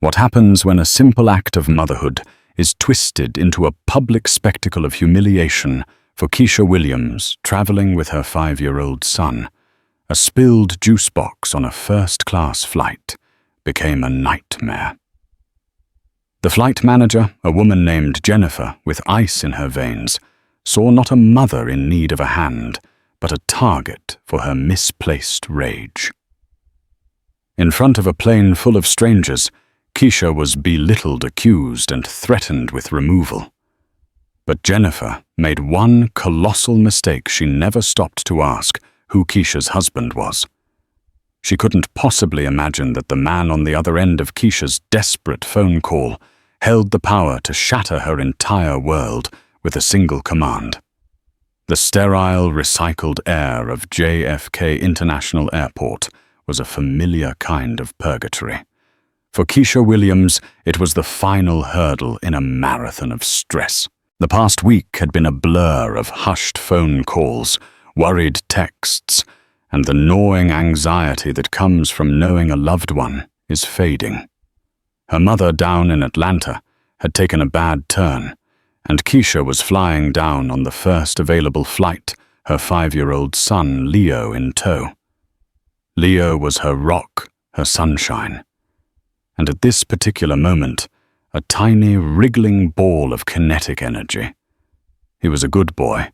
What happens when a simple act of motherhood is twisted into a public spectacle of humiliation for Keisha Williams traveling with her 5-year-old son. A spilled juice box on a first-class flight became a nightmare. The flight manager, a woman named Jennifer with ice in her veins, saw not a mother in need of a hand, but a target for her misplaced rage. In front of a plane full of strangers, Keisha was belittled, accused, and threatened with removal. But Jennifer made one colossal mistake she never stopped to ask who Keisha's husband was. She couldn't possibly imagine that the man on the other end of Keisha's desperate phone call held the power to shatter her entire world with a single command. The sterile, recycled air of JFK International Airport was a familiar kind of purgatory. For Keisha Williams, it was the final hurdle in a marathon of stress. The past week had been a blur of hushed phone calls, worried texts, and the gnawing anxiety that comes from knowing a loved one is fading. Her mother down in Atlanta had taken a bad turn, and Keisha was flying down on the first available flight, her 5-year-old son Leo in tow. Leo was her rock, her sunshine. And at this particular moment, a tiny, wriggling ball of kinetic energy. He was a good boy,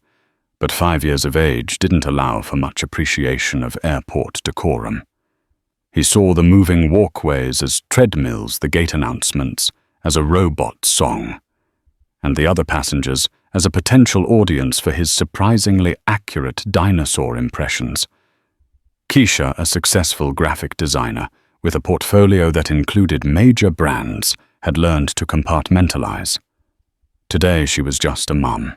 but 5 years of age didn't allow for much appreciation of airport decorum. He saw the moving walkways as treadmills, the gate announcements as a robot song, and the other passengers as a potential audience for his surprisingly accurate dinosaur impressions. Keisha, a successful graphic designer, with a portfolio that included major brands, had learned to compartmentalize. Today she was just a mum.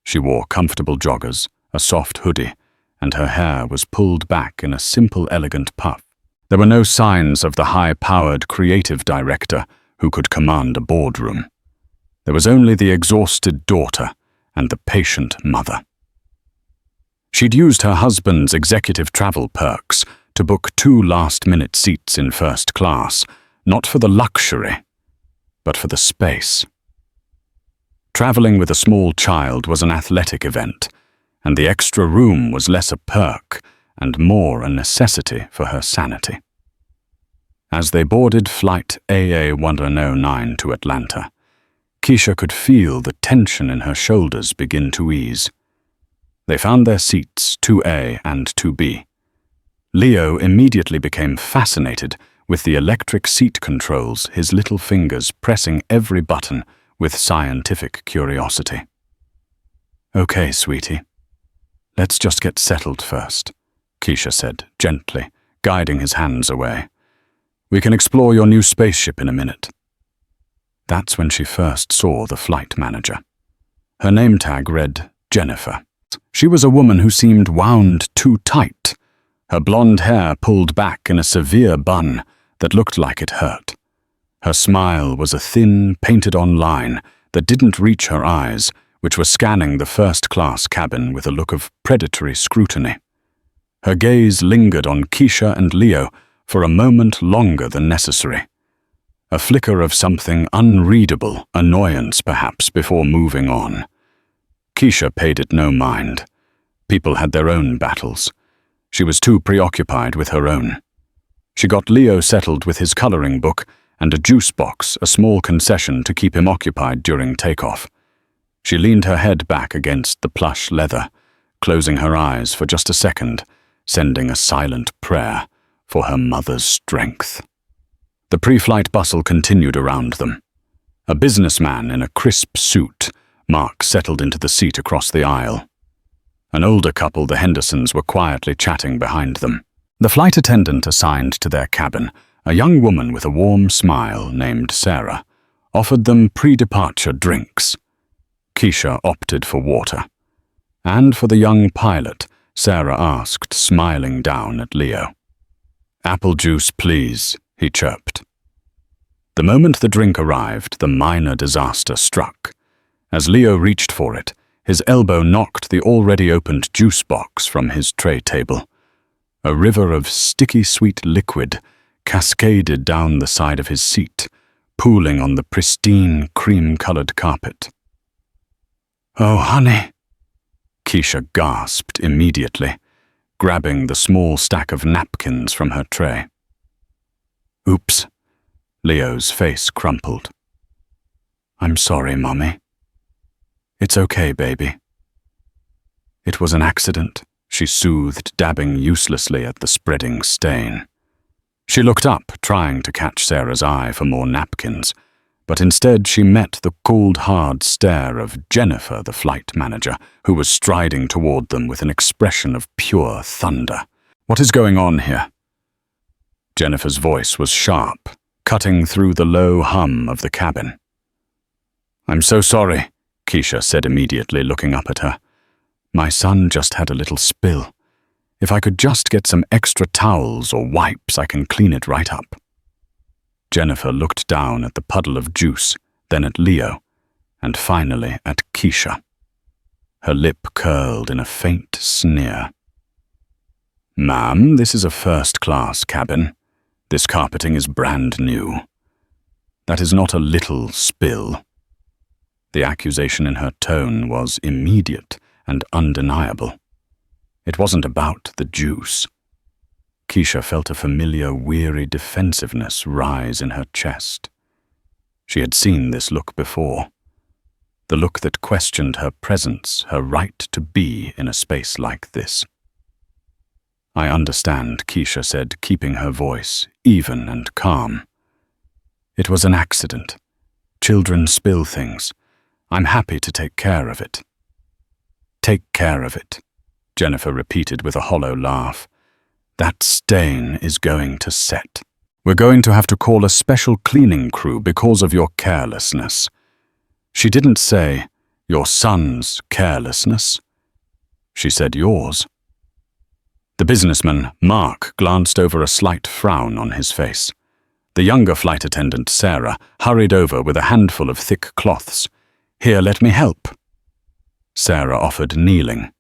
She wore comfortable joggers, a soft hoodie, and her hair was pulled back in a simple, elegant puff. There were no signs of the high-powered creative director who could command a boardroom. There was only the exhausted daughter and the patient mother. She'd used her husband's executive travel perks to book 2 last-minute seats in first class, not for the luxury, but for the space. Traveling with a small child was an athletic event, and the extra room was less a perk and more a necessity for her sanity. As they boarded flight AA-1009 to Atlanta, Keisha could feel the tension in her shoulders begin to ease. They found their seats, 2A and 2B. Leo immediately became fascinated with the electric seat controls, his little fingers pressing every button with scientific curiosity. "Okay, sweetie. Let's just get settled first," Keisha said, gently, guiding his hands away. "We can explore your new spaceship in a minute." That's when she first saw the flight manager. Her name tag read Jennifer. She was a woman who seemed wound too tight, her blonde hair pulled back in a severe bun that looked like it hurt. Her smile was a thin, painted-on line that didn't reach her eyes, which were scanning the first-class cabin with a look of predatory scrutiny. Her gaze lingered on Keisha and Leo for a moment longer than necessary. A flicker of something unreadable, annoyance perhaps, before moving on. Keisha paid it no mind. People had their own battles. She was too preoccupied with her own. She got Leo settled with his coloring book and a juice box, a small concession to keep him occupied during takeoff. She leaned her head back against the plush leather, closing her eyes for just a second, sending a silent prayer for her mother's strength. The pre-flight bustle continued around them. A businessman in a crisp suit, Mark settled into the seat across the aisle. An older couple, the Hendersons, were quietly chatting behind them. The flight attendant assigned to their cabin, a young woman with a warm smile named Sarah, offered them pre-departure drinks. Keisha opted for water. And for the young pilot, Sarah asked, smiling down at Leo. "Apple juice, please," he chirped. The moment the drink arrived, the minor disaster struck. As Leo reached for it, his elbow knocked the already opened juice box from his tray table. A river of sticky sweet liquid cascaded down the side of his seat, pooling on the pristine cream-colored carpet. "Oh, honey," Keisha gasped immediately, grabbing the small stack of napkins from her tray. "Oops," Leo's face crumpled. "I'm sorry, Mommy." "It's okay, baby." "It was an accident," she soothed, dabbing uselessly at the spreading stain. She looked up, trying to catch Sarah's eye for more napkins, but instead she met the cold, hard stare of Jennifer, the flight manager, who was striding toward them with an expression of pure thunder. "What is going on here?" Jennifer's voice was sharp, cutting through the low hum of the cabin. "I'm so sorry," Keisha said immediately, looking up at her. "My son just had a little spill. If I could just get some extra towels or wipes, I can clean it right up." Jennifer looked down at the puddle of juice, then at Leo, and finally at Keisha. Her lip curled in a faint sneer. "Ma'am, this is a first-class cabin. This carpeting is brand new. That is not a little spill." The accusation in her tone was immediate and undeniable. It wasn't about the juice. Keisha felt a familiar, weary defensiveness rise in her chest. She had seen this look before. The look that questioned her presence, her right to be in a space like this. "I understand," Keisha said, keeping her voice even and calm. "It was an accident. Children spill things. I'm happy to take care of it." "Take care of it," Jennifer repeated with a hollow laugh. "That stain is going to set. We're going to have to call a special cleaning crew because of your carelessness." She didn't say, "your son's carelessness." She said, "yours." The businessman, Mark, glanced over, a slight frown on his face. The younger flight attendant, Sarah, hurried over with a handful of thick cloths. "Here, let me help." Sarah offered, kneeling.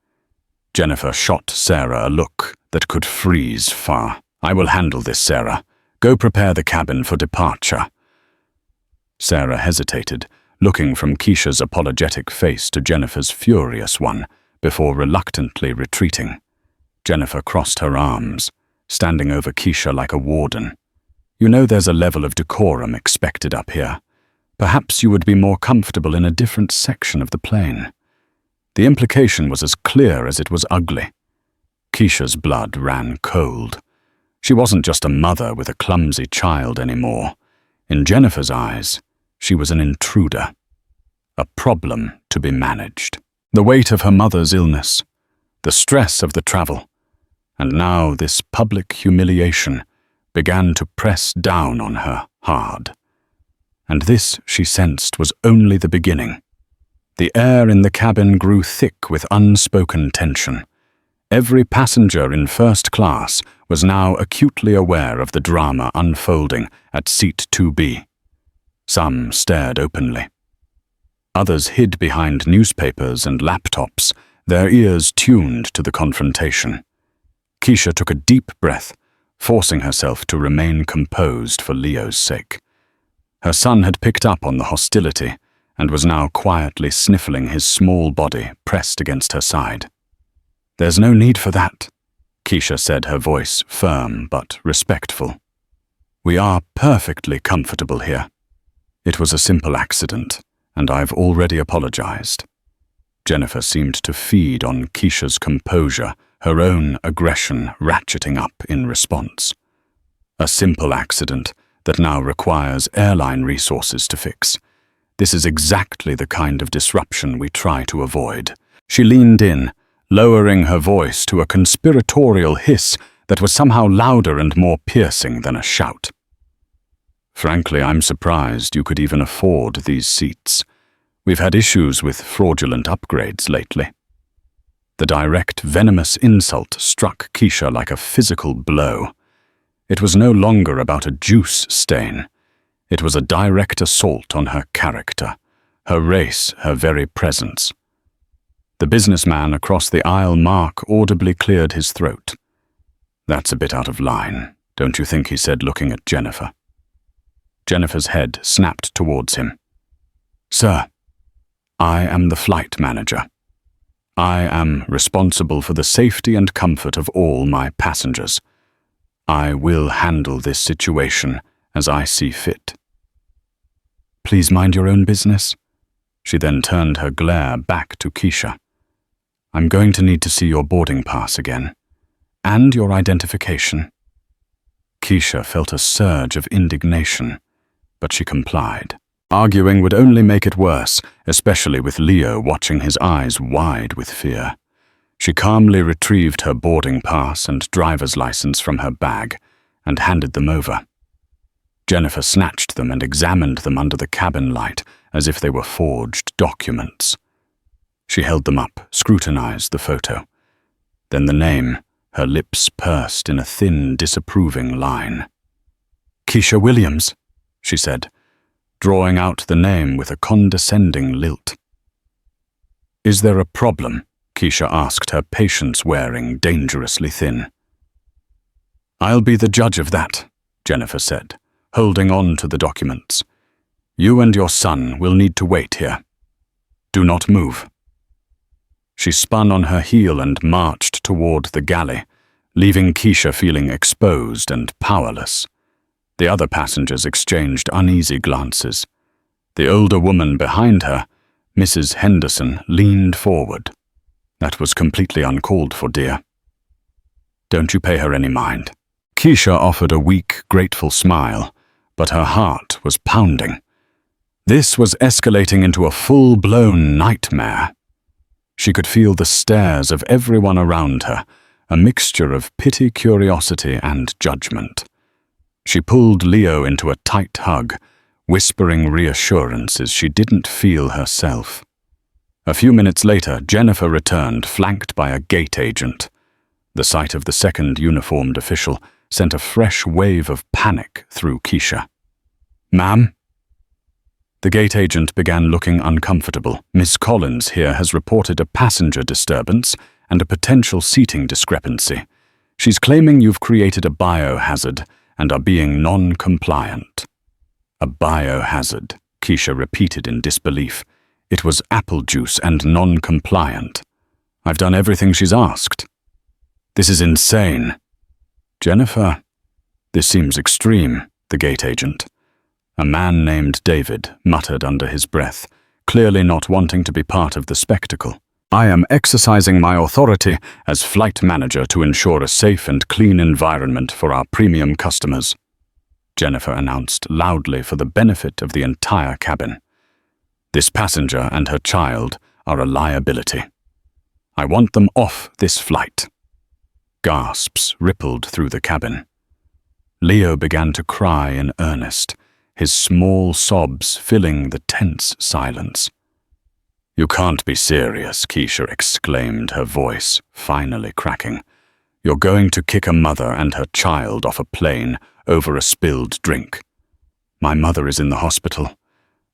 Jennifer shot Sarah a look that could freeze far. "I will handle this, Sarah. Go prepare the cabin for departure." Sarah hesitated, looking from Keisha's apologetic face to Jennifer's furious one, before reluctantly retreating. Jennifer crossed her arms, standing over Keisha like a warden. "You know there's a level of decorum expected up here. Perhaps you would be more comfortable in a different section of the plane." The implication was as clear as it was ugly. Keisha's blood ran cold. She wasn't just a mother with a clumsy child anymore. In Jennifer's eyes, she was an intruder, a problem to be managed. The weight of her mother's illness, the stress of the travel, and now this public humiliation began to press down on her hard. And this, she sensed, was only the beginning. The air in the cabin grew thick with unspoken tension. Every passenger in first class was now acutely aware of the drama unfolding at seat 2B. Some stared openly. Others hid behind newspapers and laptops, their ears tuned to the confrontation. Keisha took a deep breath, forcing herself to remain composed for Leo's sake. Her son had picked up on the hostility and was now quietly sniffling his small body pressed against her side. "There's no need for that," Keisha said, her voice firm but respectful. "We are perfectly comfortable here. It was a simple accident, and I've already apologized." Jennifer seemed to feed on Keisha's composure, her own aggression ratcheting up in response. "A simple accident that now requires airline resources to fix. This is exactly the kind of disruption we try to avoid." She leaned in, lowering her voice to a conspiratorial hiss that was somehow louder and more piercing than a shout. "Frankly, I'm surprised you could even afford these seats. We've had issues with fraudulent upgrades lately." The direct, venomous insult struck Keisha like a physical blow. It was no longer about a juice stain. It was a direct assault on her character, her race, her very presence. The businessman across the aisle, Mark, audibly cleared his throat. "That's a bit out of line," don't you think?" he said, looking at Jennifer. Jennifer's head snapped towards him. "Sir, I am the flight manager. I am responsible for the safety and comfort of all my passengers. I will handle this situation as I see fit." "Please mind your own business." She then turned her glare back to Keisha. "I'm going to need to see your boarding pass again, and your identification." Keisha felt a surge of indignation, but she complied. Arguing would only make it worse, especially with Leo watching his eyes wide with fear. She calmly retrieved her boarding pass and driver's license from her bag and handed them over. Jennifer snatched them and examined them under the cabin light as if they were forged documents. She held them up, scrutinized the photo. Then the name, her lips pursed in a thin, disapproving line. "Keisha Williams," she said, drawing out the name with a condescending lilt. "Is there a problem?" Keisha asked, her patience wearing dangerously thin. "I'll be the judge of that," Jennifer said, holding on to the documents. "You and your son will need to wait here. Do not move." She spun on her heel and marched toward the galley, leaving Keisha feeling exposed and powerless. The other passengers exchanged uneasy glances. The older woman behind her, Mrs. Henderson, leaned forward. "That was completely uncalled for, dear. Don't you pay her any mind." Keisha offered a weak, grateful smile, but her heart was pounding. This was escalating into a full-blown nightmare. She could feel the stares of everyone around her, a mixture of pity, curiosity, and judgment. She pulled Leo into a tight hug, whispering reassurances she didn't feel herself. A few minutes later, Jennifer returned, flanked by a gate agent. The sight of the second uniformed official sent a fresh wave of panic through Keisha. "Ma'am?" The gate agent began looking uncomfortable. "Miss Collins here has reported a passenger disturbance and a potential seating discrepancy. She's claiming you've created a biohazard and are being non-compliant." "A biohazard," Keisha repeated in disbelief. "It was apple juice and non-compliant. I've done everything she's asked. This is insane." "Jennifer, this seems extreme," the gate agent, a man named David, muttered under his breath, clearly not wanting to be part of the spectacle. "I am exercising my authority as flight manager to ensure a safe and clean environment for our premium customers," Jennifer announced loudly for the benefit of the entire cabin. "This passenger and her child are a liability. I want them off this flight." Gasps rippled through the cabin. Leo began to cry in earnest, his small sobs filling the tense silence. "You can't be serious," Keisha exclaimed, her voice finally cracking. "You're going to kick a mother and her child off a plane over a spilled drink. My mother is in the hospital.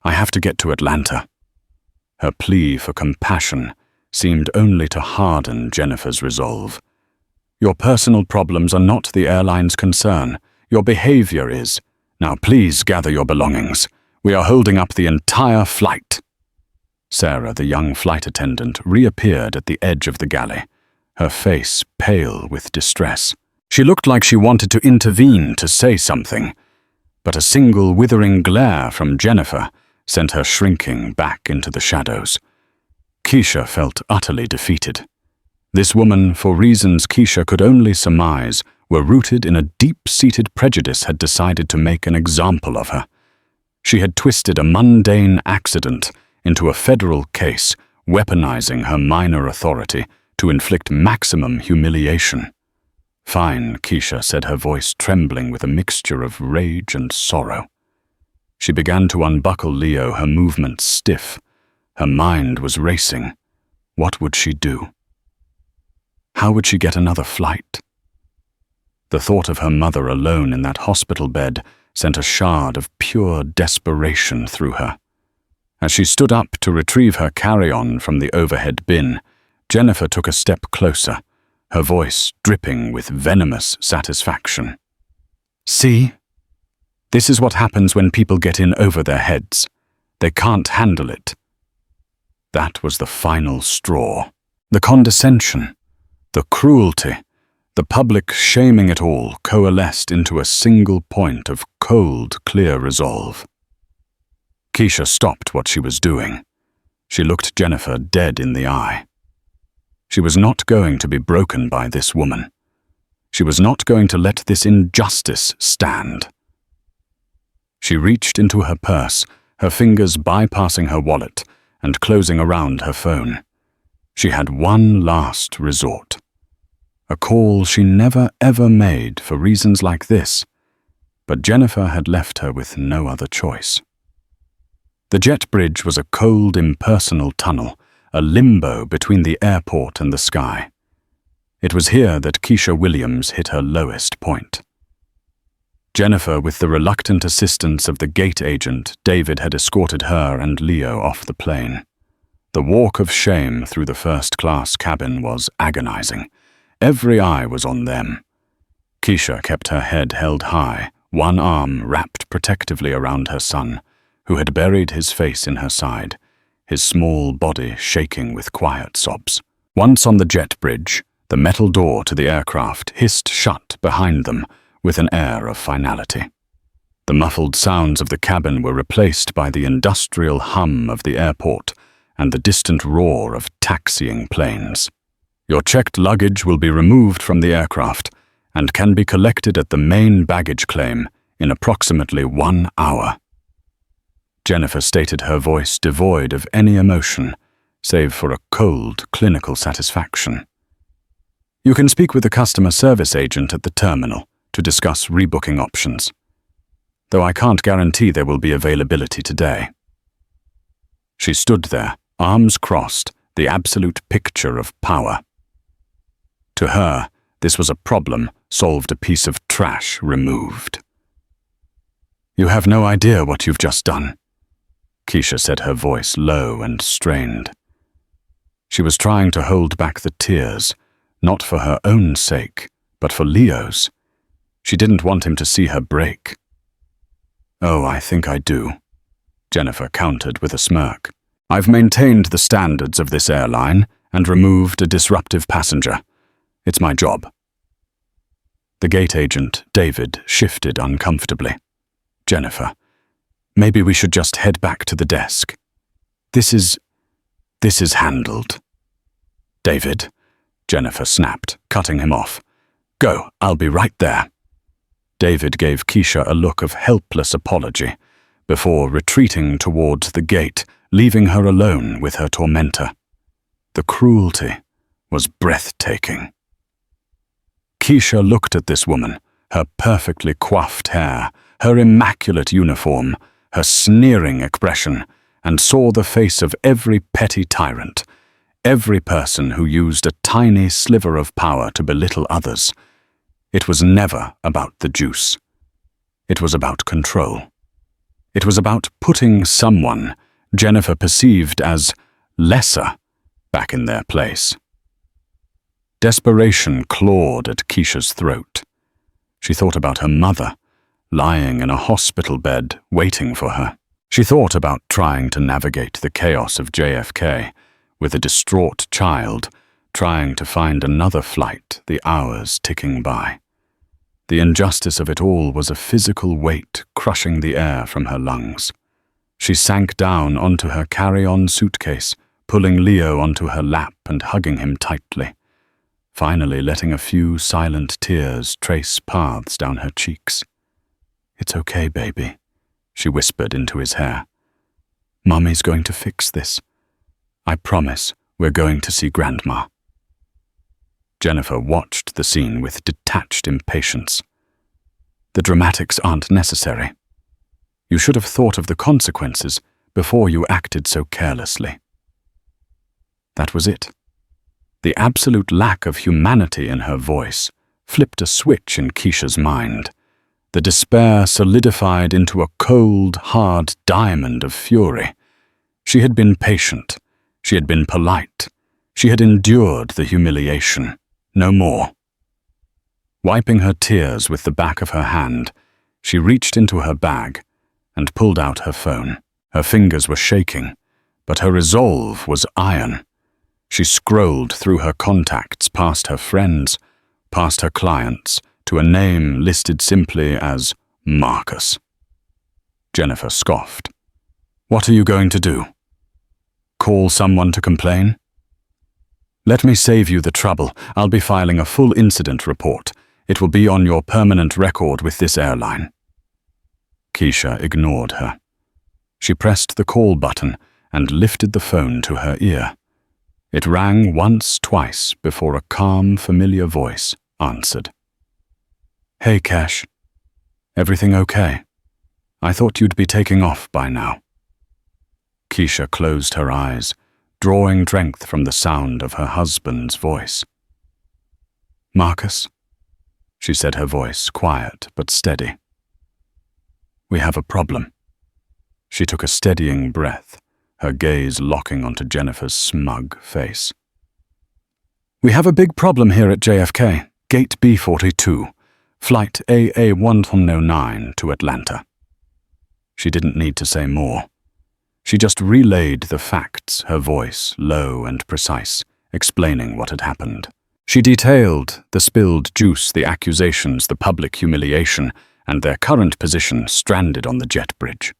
I have to get to Atlanta." Her plea for compassion seemed only to harden Jennifer's resolve. "Your personal problems are not the airline's concern. Your behavior is. Now please gather your belongings. We are holding up the entire flight." Sarah, the young flight attendant, reappeared at the edge of the galley, her face pale with distress. She looked like she wanted to intervene, to say something, but a single withering glare from Jennifer sent her shrinking back into the shadows. Keisha felt utterly defeated. This woman, for reasons Keisha could only surmise, were rooted in a deep-seated prejudice, had decided to make an example of her. She had twisted a mundane accident into a federal case, weaponizing her minor authority to inflict maximum humiliation. "Fine," Keisha said, her voice trembling with a mixture of rage and sorrow. She began to unbuckle Leo, her movements stiff. Her mind was racing. What would she do? How would she get another flight? The thought of her mother alone in that hospital bed sent a shard of pure desperation through her. As she stood up to retrieve her carry-on from the overhead bin, Jennifer took a step closer, her voice dripping with venomous satisfaction. See? This is what happens when people get in over their heads. They can't handle it. That was the final straw. The condescension, the cruelty, the public shaming it all coalesced into a single point of cold, clear resolve. Keisha stopped what she was doing. She looked Jennifer dead in the eye. She was not going to be broken by this woman. She was not going to let this injustice stand. She reached into her purse, her fingers bypassing her wallet and closing around her phone. She had one last resort. A call she never ever made for reasons like this, but Jennifer had left her with no other choice. The jet bridge was a cold, impersonal tunnel, a limbo between the airport and the sky. It was here that Keisha Williams hit her lowest point. Jennifer, with the reluctant assistance of the gate agent, David had escorted her and Leo off the plane. The walk of shame through the first-class cabin was agonizing. Every eye was on them. Keisha kept her head held high, one arm wrapped protectively around her son, who had buried his face in her side, his small body shaking with quiet sobs. Once on the jet bridge, the metal door to the aircraft hissed shut behind them with an air of finality. The muffled sounds of the cabin were replaced by the industrial hum of the airport and the distant roar of taxiing planes. Your checked luggage will be removed from the aircraft and can be collected at the main baggage claim in approximately 1 hour. Jennifer stated, her voice devoid of any emotion, save for a cold, clinical satisfaction. You can speak with the customer service agent at the terminal to discuss rebooking options, though I can't guarantee there will be availability today. She stood there, arms crossed, the absolute picture of power. To her, this was a problem solved, a piece of trash removed. You have no idea what you've just done, Keisha said, her voice low and strained. She was trying to hold back the tears, not for her own sake, but for Leo's. She didn't want him to see her break. Oh, I think I do, Jennifer countered with a smirk. I've maintained the standards of this airline and removed a disruptive passenger. It's my job. The gate agent, David, shifted uncomfortably. Jennifer, maybe we should just head back to the desk. This is handled. David, Jennifer snapped, cutting him off. Go, I'll be right there. David gave Keisha a look of helpless apology before retreating towards the gate, leaving her alone with her tormentor. The cruelty was breathtaking. Keisha looked at this woman, her perfectly coiffed hair, her immaculate uniform, her sneering expression, and saw the face of every petty tyrant, every person who used a tiny sliver of power to belittle others. It was never about the juice. It was about control. It was about putting someone Jennifer perceived as lesser back in their place. Desperation clawed at Keisha's throat. She thought about her mother, lying in a hospital bed waiting for her. She thought about trying to navigate the chaos of JFK with a distraught child, trying to find another flight, the hours ticking by. The injustice of it all was a physical weight crushing the air from her lungs. She sank down onto her carry-on suitcase, pulling Leo onto her lap and hugging him tightly, finally letting a few silent tears trace paths down her cheeks. It's okay, baby, she whispered into his hair. Mummy's going to fix this. I promise we're going to see Grandma. Jennifer watched the scene with detached impatience. The dramatics aren't necessary. You should have thought of the consequences before you acted so carelessly. That was it. The absolute lack of humanity in her voice flipped a switch in Keisha's mind. The despair solidified into a cold, hard diamond of fury. She had been patient. She had been polite. She had endured the humiliation. No more. Wiping her tears with the back of her hand, she reached into her bag and pulled out her phone. Her fingers were shaking, but her resolve was iron. She scrolled through her contacts, past her friends, past her clients, to a name listed simply as Marcus. Jennifer scoffed. "What are you going to do? Call someone to complain?" "Let me save you the trouble. I'll be filing a full incident report. It will be on your permanent record with this airline." Keisha ignored her. She pressed the call button and lifted the phone to her ear. It rang once, twice, before a calm, familiar voice answered. "Hey, Kesh. Everything okay? I thought you'd be taking off by now." Keisha closed her eyes, drawing strength from the sound of her husband's voice. "Marcus," she said, her voice quiet but steady. "We have a problem." She took a steadying breath, her gaze locking onto Jennifer's smug face. "We have a big problem here at JFK, Gate B42, Flight AA-109 to Atlanta." She didn't need to say more. She just relayed the facts, her voice low and precise, explaining what had happened. She detailed the spilled juice, the accusations, the public humiliation, and their current position stranded on the jet bridge.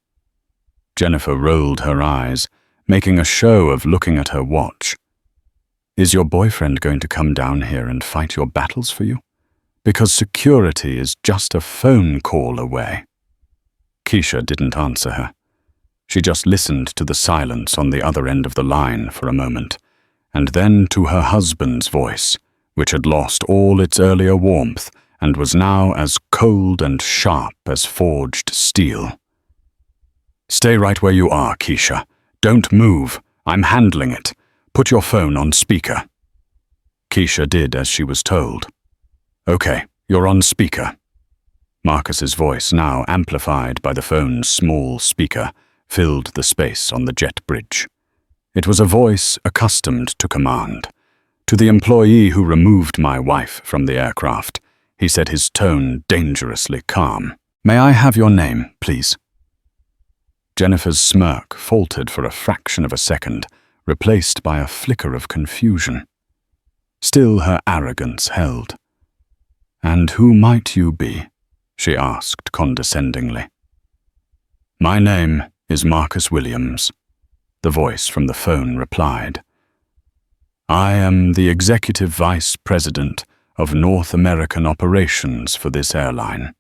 Jennifer rolled her eyes, making a show of looking at her watch. "Is your boyfriend going to come down here and fight your battles for you? Because security is just a phone call away." Keisha didn't answer her. She just listened to the silence on the other end of the line for a moment, and then to her husband's voice, which had lost all its earlier warmth and was now as cold and sharp as forged steel. "Stay right where you are, Keisha. Don't move. I'm handling it. Put your phone on speaker." Keisha did as she was told. "Okay, you're on speaker." Marcus's voice, now amplified by the phone's small speaker, filled the space on the jet bridge. It was a voice accustomed to command. "To the employee who removed my wife from the aircraft," he said, his tone dangerously calm. "May I have your name, please?" Jennifer's smirk faltered for a fraction of a second, replaced by a flicker of confusion. Still her arrogance held. "And who might you be?" she asked condescendingly. "My name is Marcus Williams," the voice from the phone replied. "I am the Executive Vice President of North American Operations for this airline.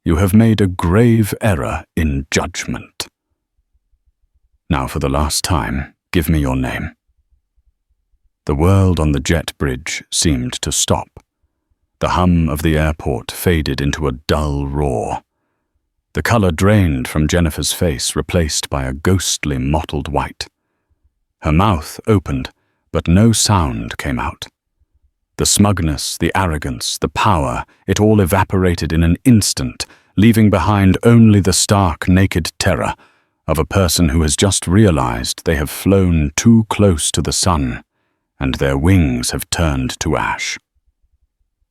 You have made a grave error in judgment. Now, for the last time, give me your name." The world on the jet bridge seemed to stop. The hum of the airport faded into a dull roar. The color drained from Jennifer's face, replaced by a ghostly mottled white. Her mouth opened, but no sound came out. The smugness, the arrogance, the power, it all evaporated in an instant, leaving behind only the stark, naked terror of a person who has just realized they have flown too close to the sun, and their wings have turned to ash.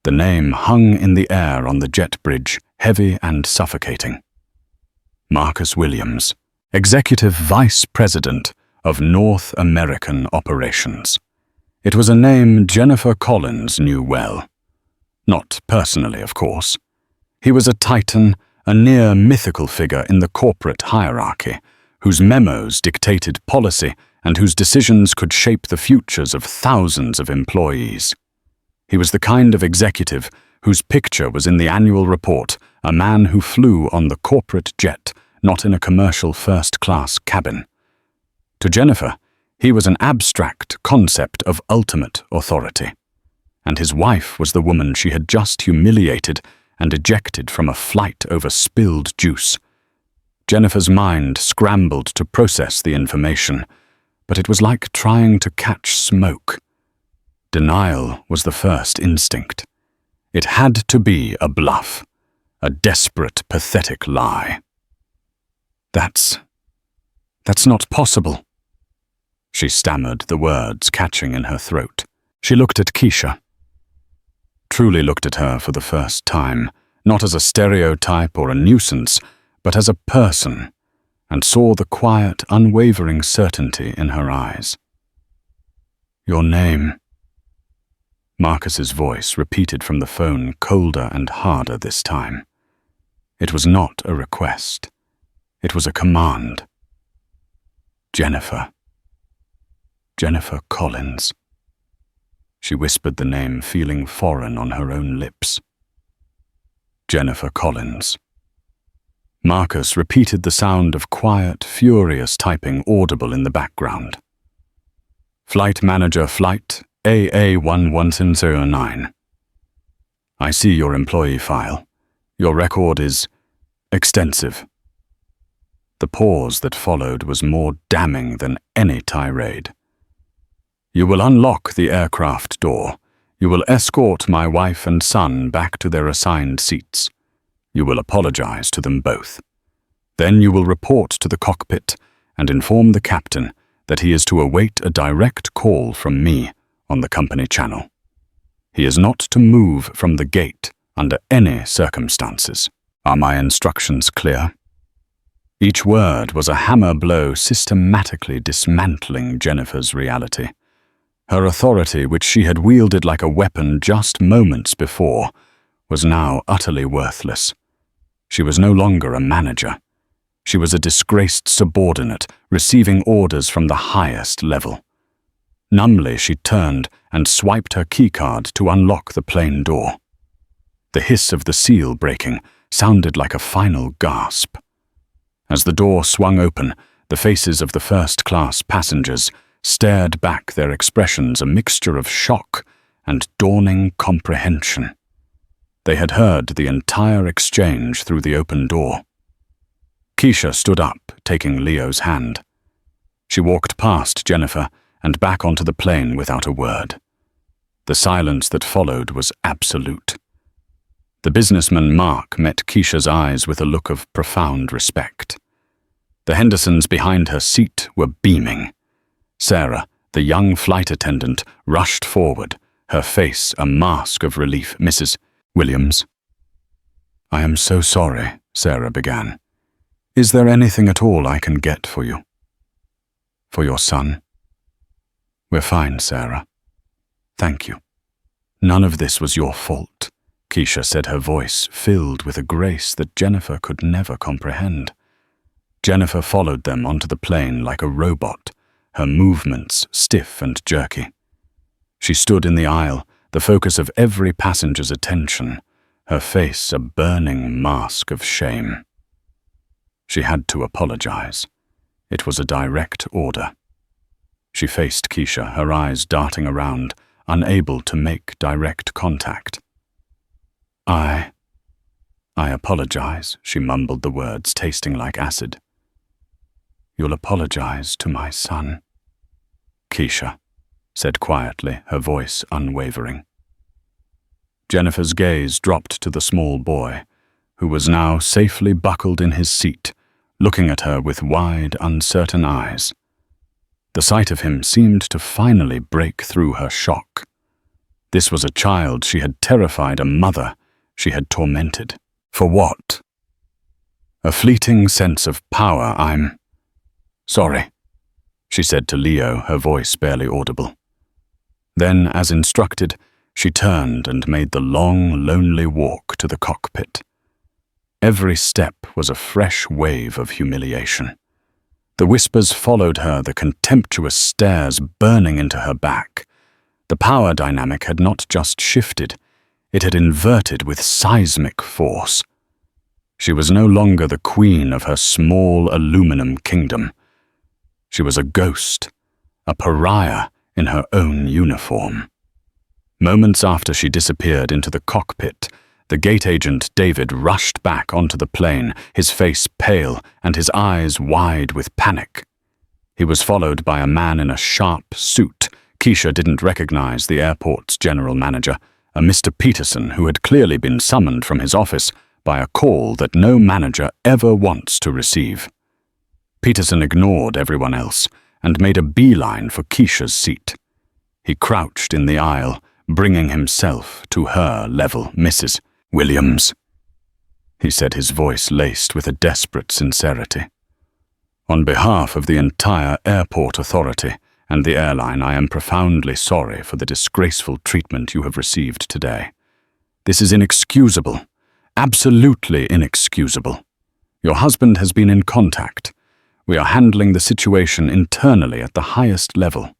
The name hung in the air on the jet bridge, heavy and suffocating. Marcus Williams, Executive Vice President of North American Operations. It was a name Jennifer Collins knew well. Not personally, of course. He was a titan, a near mythical figure in the corporate hierarchy, whose memos dictated policy and whose decisions could shape the futures of thousands of employees. He was the kind of executive whose picture was in the annual report, a man who flew on the corporate jet, not in a commercial first-class cabin. To Jennifer, he was an abstract concept of ultimate authority. And his wife was the woman she had just humiliated and ejected from a flight over spilled juice. Jennifer's mind scrambled to process the information, but it was like trying to catch smoke. Denial was the first instinct. It had to be a bluff, a desperate, pathetic lie. That's not possible." She stammered, the words catching in her throat. She looked at Keisha. truly looked at her for the first time, not as a stereotype or a nuisance, but as a person, and saw the quiet, unwavering certainty in her eyes. "Your name," Marcus's voice repeated from the phone, colder and harder this time. It was not a request. It was a command. "Jennifer. Jennifer Collins." She whispered the name, feeling foreign on her own lips. Jennifer Collins. Marcus repeated the sound of quiet, furious typing audible in the background. "Flight manager, flight AA1109. I see your employee file. Your record is extensive." The pause that followed was more damning than any tirade. "You will unlock the aircraft door. You will escort my wife and son back to their assigned seats. You will apologize to them both. Then you will report to the cockpit and inform the captain that he is to await a direct call from me on the company channel. He is not to move from the gate under any circumstances. Are my instructions clear?" Each word was a hammer blow systematically dismantling Jennifer's reality. Her authority, which she had wielded like a weapon just moments before, was now utterly worthless. She was no longer a manager. She was a disgraced subordinate, receiving orders from the highest level. Numbly, she turned and swiped her keycard to unlock the plane door. The hiss of the seal breaking sounded like a final gasp. As the door swung open, the faces of the first-class passengers stared back, their expressions a mixture of shock and dawning comprehension. They had heard the entire exchange through the open door. Keisha stood up, taking Leo's hand. She walked past Jennifer and back onto the plane without a word. The silence that followed was absolute. The businessman Mark met Keisha's eyes with a look of profound respect. The Hendersons behind her seat were beaming. Sarah, the young flight attendant, rushed forward, her face a mask of relief. "Mrs. Williams." "I am so sorry," Sarah began. "Is there anything at all I can get for you? For your son?" "We're fine, Sarah. Thank you. None of this was your fault," Keisha said, her voice filled with a grace that Jennifer could never comprehend. Jennifer followed them onto the plane like a robot, her movements stiff and jerky. She stood in the aisle, the focus of every passenger's attention, her face a burning mask of shame. She had to apologize. It was a direct order. She faced Keisha, her eyes darting around, unable to make direct contact. I apologize," she mumbled the words, tasting like acid. "You'll apologize to my son," Keisha said quietly, her voice unwavering. Jennifer's gaze dropped to the small boy, who was now safely buckled in his seat, looking at her with wide, uncertain eyes. The sight of him seemed to finally break through her shock. This was a child she had terrified, a mother she had tormented. For what? A fleeting sense of power. "I'm sorry," she said to Leo, her voice barely audible. Then, as instructed, she turned and made the long, lonely walk to the cockpit. Every step was a fresh wave of humiliation. The whispers followed her, the contemptuous stares burning into her back. The power dynamic had not just shifted, it had inverted with seismic force. She was no longer the queen of her small aluminum kingdom. She was a ghost, a pariah in her own uniform. Moments after she disappeared into the cockpit, the gate agent David rushed back onto the plane, his face pale and his eyes wide with panic. He was followed by a man in a sharp suit. Keisha didn't recognize the airport's general manager, a Mr. Peterson who had clearly been summoned from his office by a call that no manager ever wants to receive. Peterson ignored everyone else and made a beeline for Keisha's seat. He crouched in the aisle, bringing himself to her level. "Mrs. Williams," he said, his voice laced with a desperate sincerity. "On behalf of the entire airport authority and the airline, I am profoundly sorry for the disgraceful treatment you have received today. This is inexcusable, absolutely inexcusable. Your husband has been in contact. We are handling the situation internally at the highest level."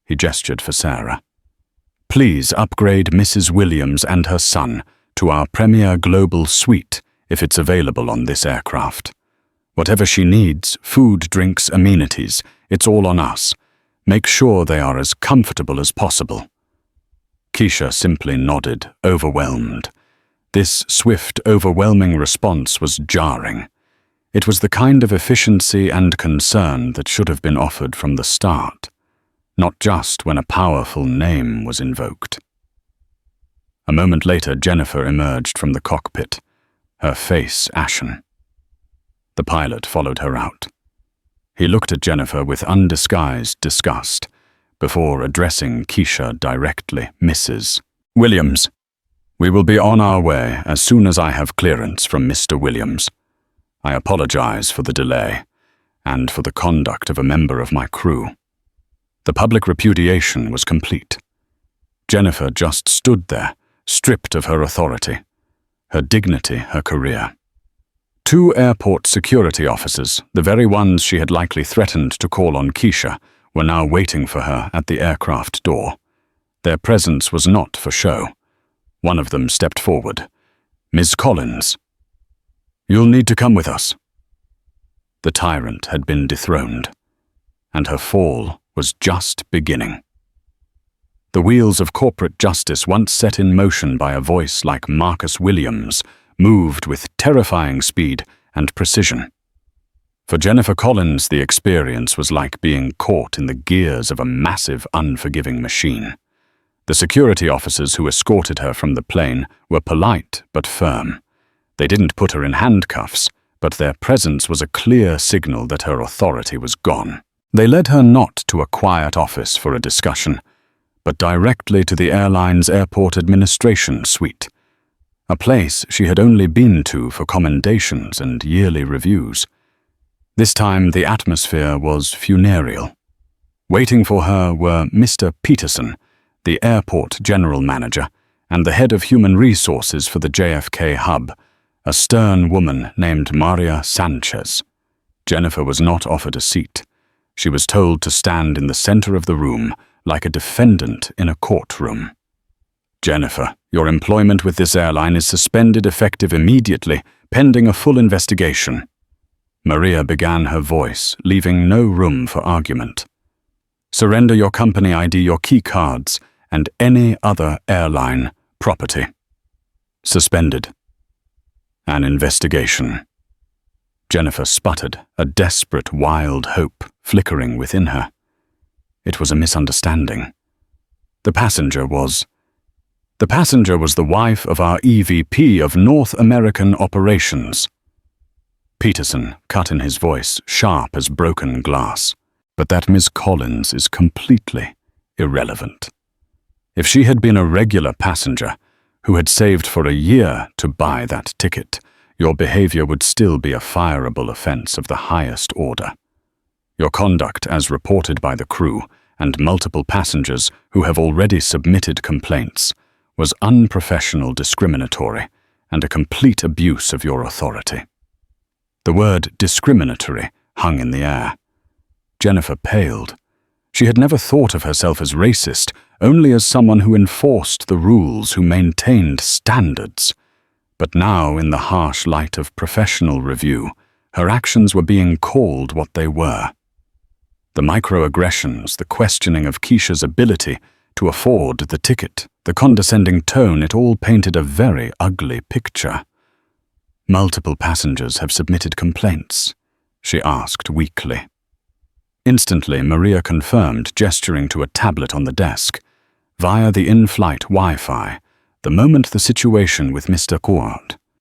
He gestured for Sarah. "Please upgrade Mrs. Williams and her son to our premier global suite if it's available on this aircraft. Whatever she needs, food, drinks, amenities, it's all on us. Make sure they are as comfortable as possible." Keisha simply nodded, overwhelmed. This swift, overwhelming response was jarring. It was the kind of efficiency and concern that should have been offered from the start, not just when a powerful name was invoked. A moment later, Jennifer emerged from the cockpit, her face ashen. The pilot followed her out. He looked at Jennifer with undisguised disgust before addressing Keisha directly. "Mrs. Williams, we will be on our way as soon as I have clearance from Mr. Williams. I apologize for the delay and for the conduct of a member of my crew." The public repudiation was complete. Jennifer just stood there, stripped of her authority, her dignity, her career. Two airport security officers, the very ones she had likely threatened to call on Keisha, were now waiting for her at the aircraft door. Their presence was not for show. One of them stepped forward. "Ms. Collins, you'll need to come with us." The tyrant had been dethroned, and her fall was just beginning. The wheels of corporate justice, once set in motion by a voice like Marcus Williams, moved with terrifying speed and precision. For Jennifer Collins, the experience was like being caught in the gears of a massive, unforgiving machine. The security officers who escorted her from the plane were polite but firm. They didn't put her in handcuffs, but their presence was a clear signal that her authority was gone. They led her not to a quiet office for a discussion, but directly to the airline's airport administration suite, a place she had only been to for commendations and yearly reviews. This time the atmosphere was funereal. Waiting for her were Mr. Peterson, the airport general manager, and the head of human resources for the JFK hub, a stern woman named Maria Sanchez. Jennifer was not offered a seat. She was told to stand in the center of the room, like a defendant in a courtroom. "Jennifer, your employment with this airline is suspended effective immediately, pending a full investigation." Maria began her voice, leaving no room for argument. "Surrender your company ID, your key cards, and any other airline property." Suspended. An investigation. Jennifer sputtered, a desperate, wild hope flickering within her. It was a misunderstanding. The passenger was the wife of our EVP of North American Operations. Peterson cut in his voice, sharp as broken glass. "But that Miss Collins is completely irrelevant. If she had been a regular passenger who had saved for a year to buy that ticket, your behavior would still be a fireable offense of the highest order. Your conduct, as reported by the crew and multiple passengers who have already submitted complaints, was unprofessional, discriminatory, and a complete abuse of your authority." The word discriminatory hung in the air. Jennifer paled. She had never thought of herself as racist, only as someone who enforced the rules, who maintained standards. But now, in the harsh light of professional review, her actions were being called what they were. The microaggressions, the questioning of Keisha's ability to afford the ticket, the condescending tone, it all painted a very ugly picture. "Multiple passengers have submitted complaints?" she asked weakly. Instantly, Maria confirmed, gesturing to a tablet on the desk. Via the in-flight Wi-Fi, the moment the situation with Mr.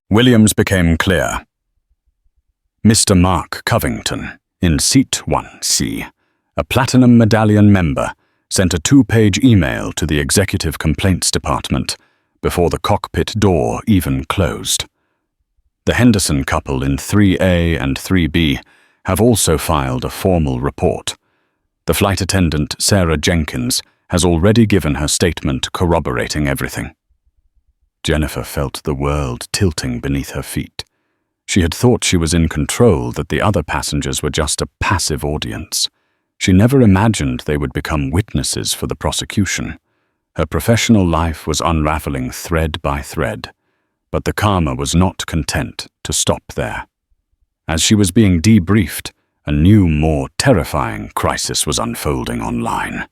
Williams became clear. Mr. Mark Covington, in Seat 1C, a Platinum Medallion member, sent a 2-page email to the Executive Complaints Department before the cockpit door even closed. The Henderson couple in 3A and 3B have also filed a formal report. The flight attendant, Sarah Jenkins, has already given her statement corroborating everything. Jennifer felt the world tilting beneath her feet. She had thought she was in control, that the other passengers were just a passive audience. She never imagined they would become witnesses for the prosecution. Her professional life was unraveling thread by thread, but the karma was not content to stop there. As she was being debriefed, a new, more terrifying crisis was unfolding online.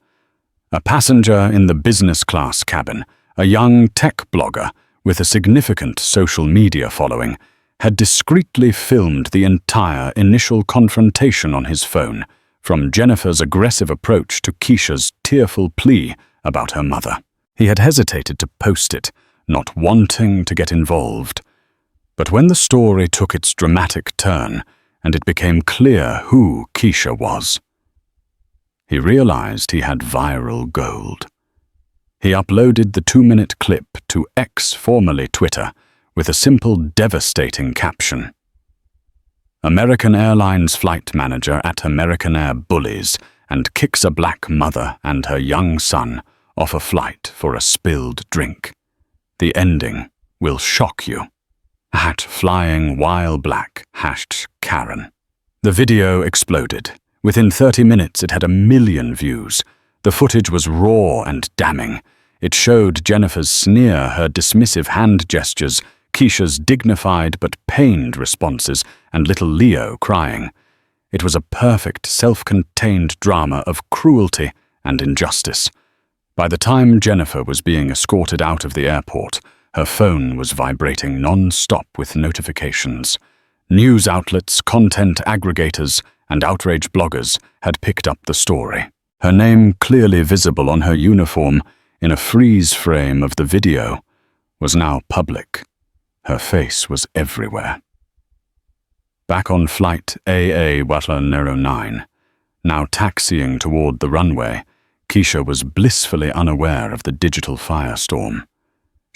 A passenger in the business class cabin, a young tech blogger with a significant social media following, had discreetly filmed the entire initial confrontation on his phone, from Jennifer's aggressive approach to Keisha's tearful plea about her mother. He had hesitated to post it, not wanting to get involved. But when the story took its dramatic turn and it became clear who Keisha was, he realized he had viral gold. He uploaded the 2-minute clip to X, formerly Twitter, with a simple, devastating caption. American Airlines flight manager at American Air bullies and kicks a black mother and her young son off a flight for a spilled drink. The ending will shock you. @flying while black, #Karen. The video exploded. Within 30 minutes it had 1 million views. The footage was raw and damning. It showed Jennifer's sneer, her dismissive hand gestures, Keisha's dignified but pained responses, and little Leo crying. It was a perfect, self-contained drama of cruelty and injustice. By the time Jennifer was being escorted out of the airport, her phone was vibrating non-stop with notifications. News outlets, content aggregators, and outrage bloggers had picked up the story. Her name, clearly visible on her uniform in a freeze frame of the video, was now public. Her face was everywhere. Back on flight AA-9, now taxiing toward the runway, Keisha was blissfully unaware of the digital firestorm.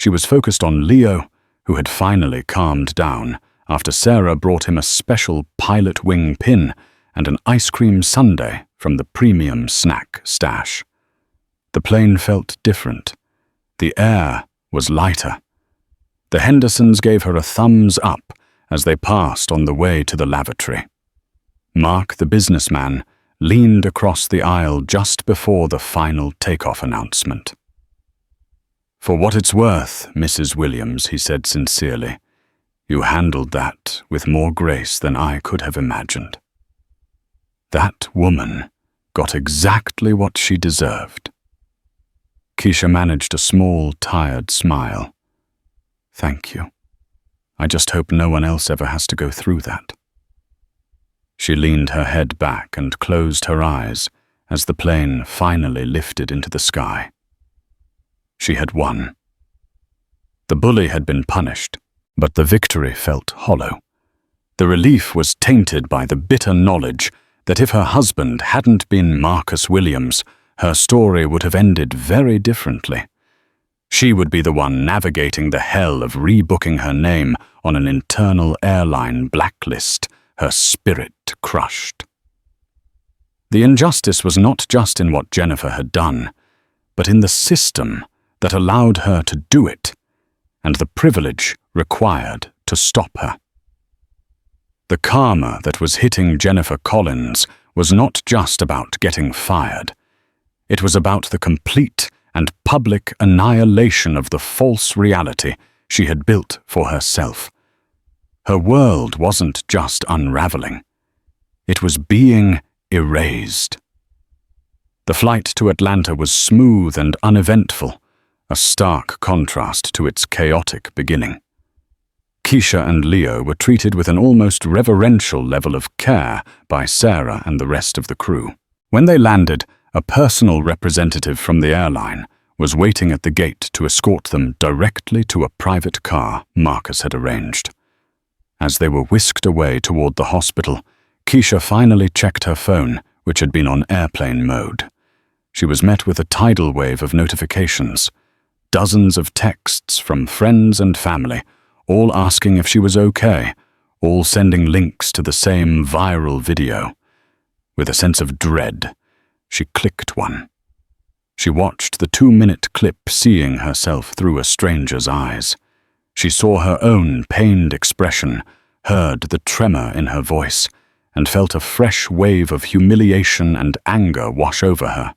She was focused on Leo, who had finally calmed down after Sarah brought him a special pilot wing pin and an ice cream sundae from the premium snack stash. The plane felt different. The air was lighter. The Hendersons gave her a thumbs up as they passed on the way to the lavatory. Mark, the businessman, leaned across the aisle just before the final takeoff announcement. "For what it's worth, Mrs. Williams," he said sincerely, "you handled that with more grace than I could have imagined. That woman got exactly what she deserved." Keisha managed a small, tired smile. "Thank you. I just hope no one else ever has to go through that." She leaned her head back and closed her eyes as the plane finally lifted into the sky. She had won. The bully had been punished, but the victory felt hollow. The relief was tainted by the bitter knowledge that if her husband hadn't been Marcus Williams, her story would have ended very differently. She would be the one navigating the hell of rebooking her name on an internal airline blacklist, her spirit crushed. The injustice was not just in what Jennifer had done, but in the system that allowed her to do it, and the privilege required to stop her. The karma that was hitting Jennifer Collins was not just about getting fired. It was about the complete and public annihilation of the false reality she had built for herself. Her world wasn't just unraveling. It was being erased. The flight to Atlanta was smooth and uneventful, a stark contrast to its chaotic beginning. Keisha and Leo were treated with an almost reverential level of care by Sarah and the rest of the crew. When they landed, a personal representative from the airline was waiting at the gate to escort them directly to a private car Marcus had arranged. As they were whisked away toward the hospital, Keisha finally checked her phone, which had been on airplane mode. She was met with a tidal wave of notifications, dozens of texts from friends and family, all asking if she was okay, all sending links to the same viral video. With a sense of dread, she clicked one. She watched the 2-minute clip, seeing herself through a stranger's eyes. She saw her own pained expression, heard the tremor in her voice, and felt a fresh wave of humiliation and anger wash over her.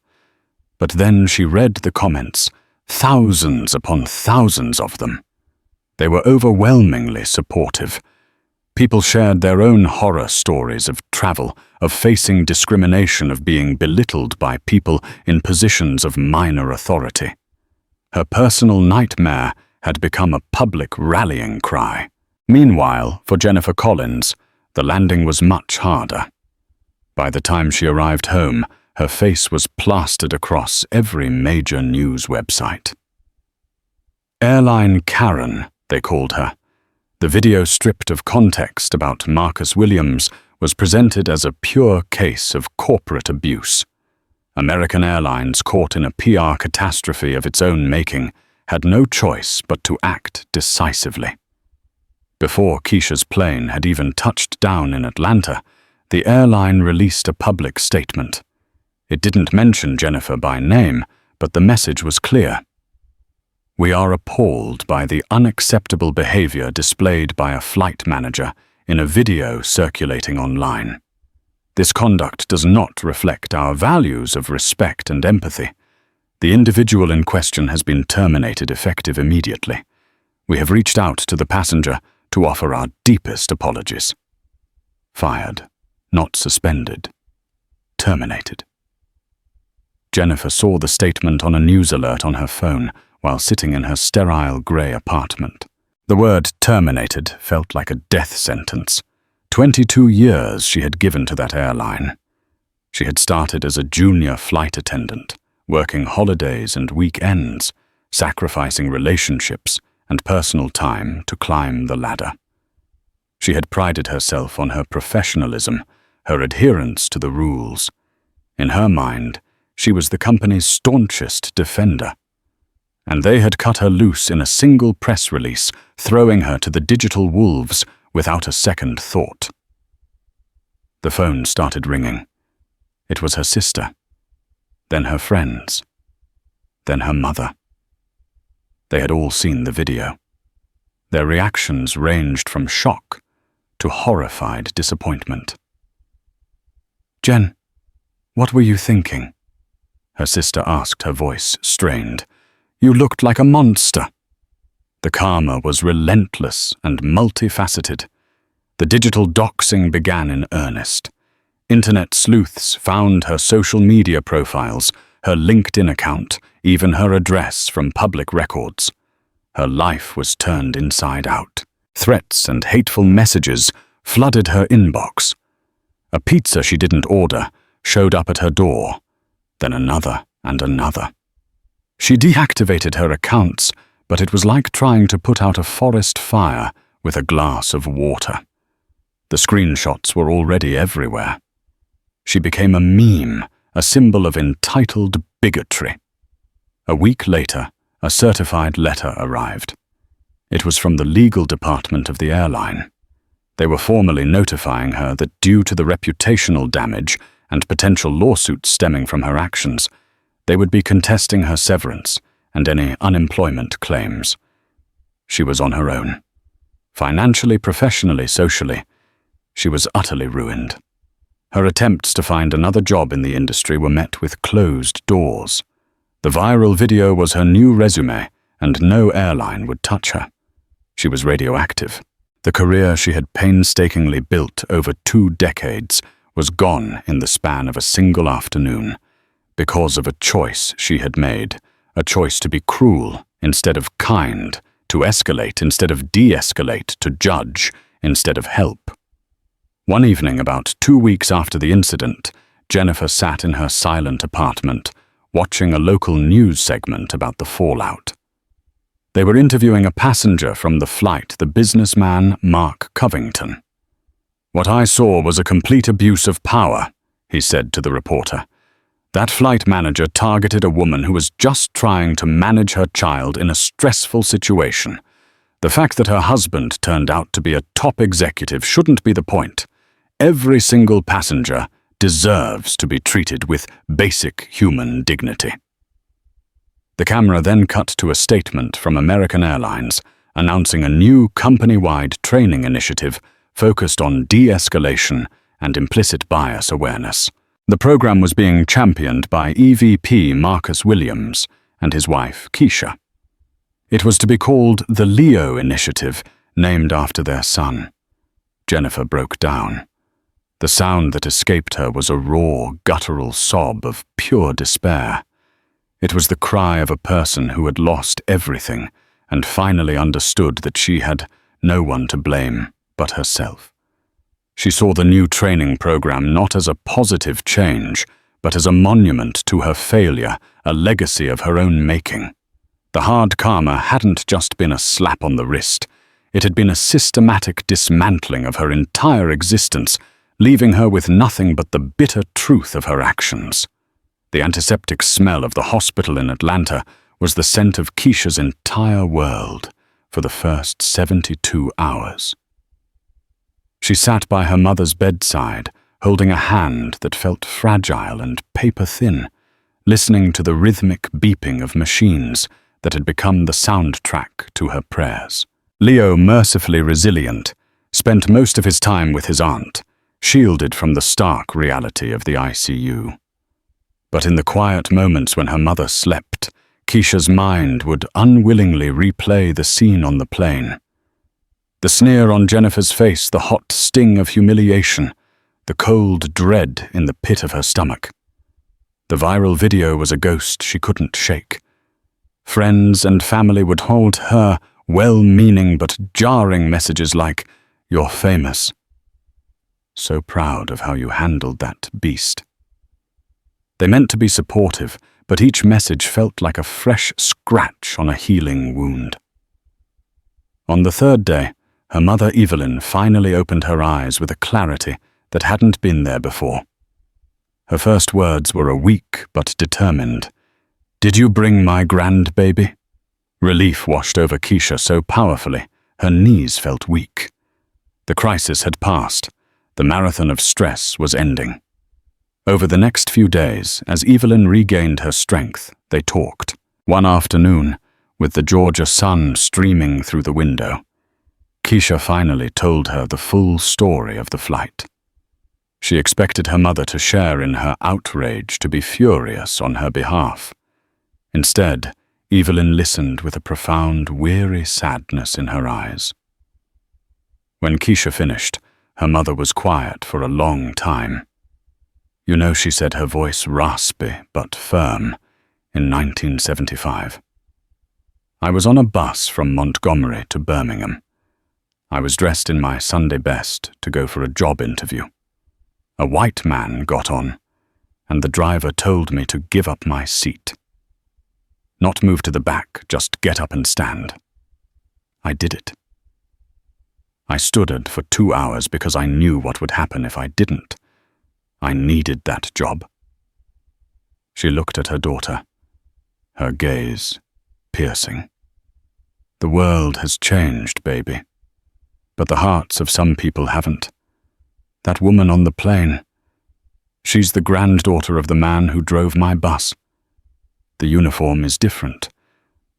But then she read the comments, thousands upon thousands of them. They were overwhelmingly supportive. People shared their own horror stories of travel, of facing discrimination, of being belittled by people in positions of minor authority. Her personal nightmare had become a public rallying cry. Meanwhile, for Jennifer Collins, the landing was much harder. By the time she arrived home, her face was plastered across every major news website. Airline Karen, they called her. The video, stripped of context about Marcus Williams, was presented as a pure case of corporate abuse. American Airlines, caught in a PR catastrophe of its own making, had no choice but to act decisively. Before Keisha's plane had even touched down in Atlanta, the airline released a public statement. It didn't mention Jennifer by name, but the message was clear. We are appalled by the unacceptable behavior displayed by a flight manager in a video circulating online. This conduct does not reflect our values of respect and empathy. The individual in question has been terminated effective immediately. We have reached out to the passenger to offer our deepest apologies. Fired, not suspended. Terminated. Jennifer saw the statement on a news alert on her phone while sitting in her sterile grey apartment. The word terminated felt like a death sentence. 22 years she had given to that airline. She had started as a junior flight attendant, working holidays and weekends, sacrificing relationships and personal time to climb the ladder. She had prided herself on her professionalism, her adherence to the rules. In her mind, she was the company's staunchest defender. And they had cut her loose in a single press release, throwing her to the digital wolves without a second thought. The phone started ringing. It was her sister, then her friends, then her mother. They had all seen the video. Their reactions ranged from shock to horrified disappointment. "Jen, what were you thinking?" her sister asked, her voice strained. "You looked like a monster." The karma was relentless and multifaceted. The digital doxing began in earnest. Internet sleuths found her social media profiles, her LinkedIn account, even her address from public records. Her life was turned inside out. Threats and hateful messages flooded her inbox. A pizza she didn't order showed up at her door, then another and another. She deactivated her accounts, but it was like trying to put out a forest fire with a glass of water. The screenshots were already everywhere. She became a meme, a symbol of entitled bigotry. A week later, a certified letter arrived. It was from the legal department of the airline. They were formally notifying her that due to the reputational damage and potential lawsuits stemming from her actions, they would be contesting her severance and any unemployment claims. She was on her own. Financially, professionally, socially, she was utterly ruined. Her attempts to find another job in the industry were met with closed doors. The viral video was her new resume, and no airline would touch her. She was radioactive. The career she had painstakingly built over 2 decades was gone in the span of a single afternoon, because of a choice she had made, a choice to be cruel instead of kind, to escalate instead of de-escalate, to judge instead of help. One evening, about 2 weeks after the incident, Jennifer sat in her silent apartment, watching a local news segment about the fallout. They were interviewing a passenger from the flight, the businessman Mark Covington. "What I saw was a complete abuse of power," he said to the reporter. That flight manager targeted a woman who was just trying to manage her child in a stressful situation. The fact that her husband turned out to be a top executive shouldn't be the point. Every single passenger deserves to be treated with basic human dignity. The camera then cut to a statement from American Airlines announcing a new company-wide training initiative focused on de-escalation and implicit bias awareness. The program was being championed by EVP Marcus Williams and his wife, Keisha. It was to be called the Leo Initiative, named after their son. Jennifer broke down. The sound that escaped her was a raw, guttural sob of pure despair. It was the cry of a person who had lost everything and finally understood that she had no one to blame but herself. She saw the new training program not as a positive change, but as a monument to her failure, a legacy of her own making. The hard karma hadn't just been a slap on the wrist. It had been a systematic dismantling of her entire existence, leaving her with nothing but the bitter truth of her actions. The antiseptic smell of the hospital in Atlanta was the scent of Keisha's entire world for the first 72 hours. She sat by her mother's bedside, holding a hand that felt fragile and paper-thin, listening to the rhythmic beeping of machines that had become the soundtrack to her prayers. Leo, mercifully resilient, spent most of his time with his aunt, shielded from the stark reality of the ICU. But in the quiet moments when her mother slept, Keisha's mind would unwillingly replay the scene on the plane. The sneer on Jennifer's face, the hot sting of humiliation, the cold dread in the pit of her stomach. The viral video was a ghost she couldn't shake. Friends and family would hold her well-meaning but jarring messages like, "You're famous. So proud of how you handled that beast." They meant to be supportive, but each message felt like a fresh scratch on a healing wound. On the third day, her mother Evelyn finally opened her eyes with a clarity that hadn't been there before. Her first words were a weak but determined, "Did you bring my grandbaby?" Relief washed over Keisha so powerfully, her knees felt weak. The crisis had passed. The marathon of stress was ending. Over the next few days, as Evelyn regained her strength, they talked. One afternoon, with the Georgia sun streaming through the window, Keisha finally told her the full story of the flight. She expected her mother to share in her outrage, to be furious on her behalf. Instead, Evelyn listened with a profound, weary sadness in her eyes. When Keisha finished, her mother was quiet for a long time. "You know," she said, her voice raspy but firm, in 1975. "I was on a bus from Montgomery to Birmingham. I was dressed in my Sunday best to go for a job interview. A white man got on, and the driver told me to give up my seat. Not move to the back, just get up and stand. I did it. I stood for 2 hours because I knew what would happen if I didn't. I needed that job." She looked at her daughter, her gaze piercing. "The world has changed, baby. But the hearts of some people haven't. That woman on the plane, she's the granddaughter of the man who drove my bus. The uniform is different.